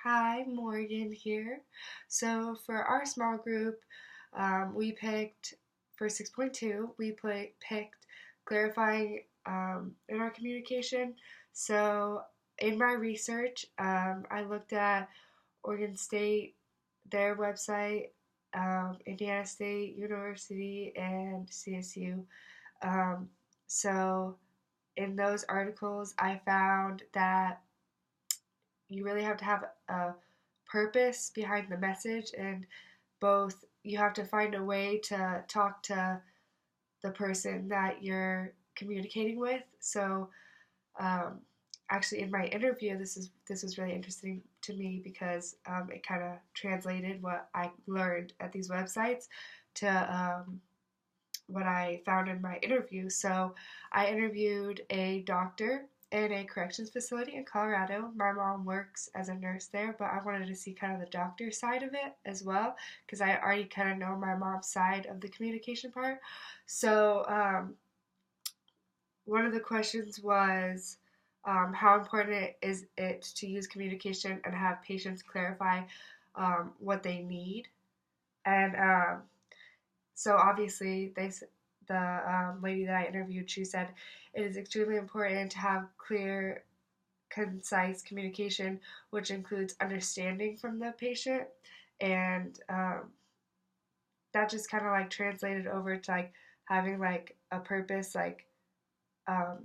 Hi, Morgan here. So for our small group, we picked for 6.2, picked clarifying in our communication. So in my research, I looked at Oregon State, their website, Indiana State University, and CSU. Um, so in those articles, I found that you really have to have a purpose behind the message, and both you have to find a way to talk to the person that you're communicating with. So um, actually in my interview, this was really interesting to me because it kind of translated what I learned at these websites to what I found in my interview. So I interviewed a doctor in a corrections facility in Colorado. My mom works as a nurse there, but I wanted to see kind of the doctor side of it as well because I already kind of know my mom's side of the communication part. So one of the questions was how important is it to use communication and have patients clarify what they need. And so obviously, the lady that I interviewed, she said it is extremely important to have clear, concise communication, which includes understanding from the patient, and that just kind of like translated over to like having like a purpose, like um,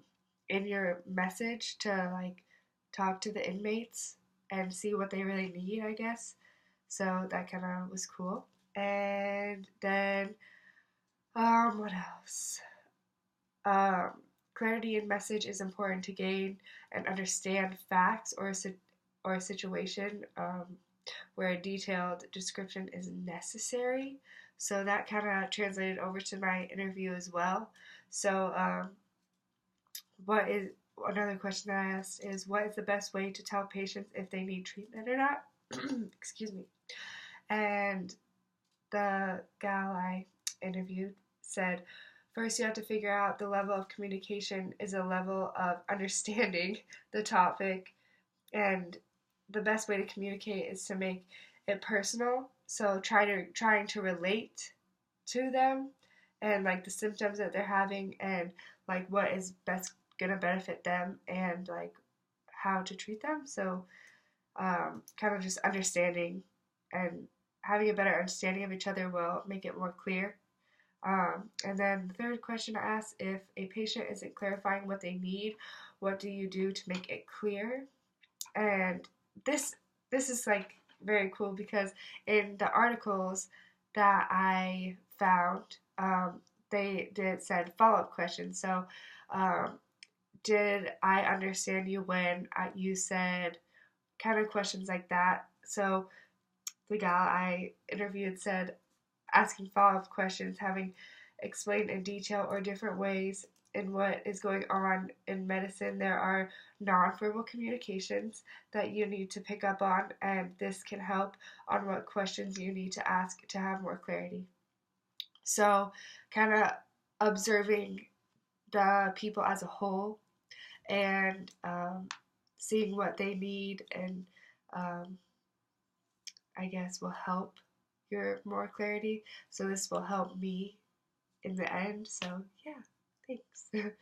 in your message to like talk to the inmates and see what they really need, I guess. So that kind of was cool. And then what else? Um, Clarity in message is important to gain and understand facts or a situation where a detailed description is necessary. So that kind of translated over to my interview as well. So, what is another question that I asked is what is the best way to tell patients if they need treatment or not? Excuse me. And the gal I interviewed said, first, you have to figure out the level of communication is a level of understanding the topic, and the best way to communicate is to make it personal. So trying to relate to them and like the symptoms that they're having and like what is best gonna benefit them and like how to treat them. So kind of just understanding and having a better understanding of each other will make it more clear. And then the third question I asked, if a patient isn't clarifying what they need, what do you do to make it clear? And this this is like very cool because in the articles that I found, they did said follow up questions. So, um, did I understand you when you said kind of questions like that? So the gal I interviewed said asking follow up questions, having explained in detail or different ways in what is going on in medicine. There are nonverbal communications that you need to pick up on, and this can help on what questions you need to ask to have more clarity. So, kind of observing the people as a whole and seeing what they need and um, I guess will help your more clarity. So this will help me in the end. So yeah, thanks.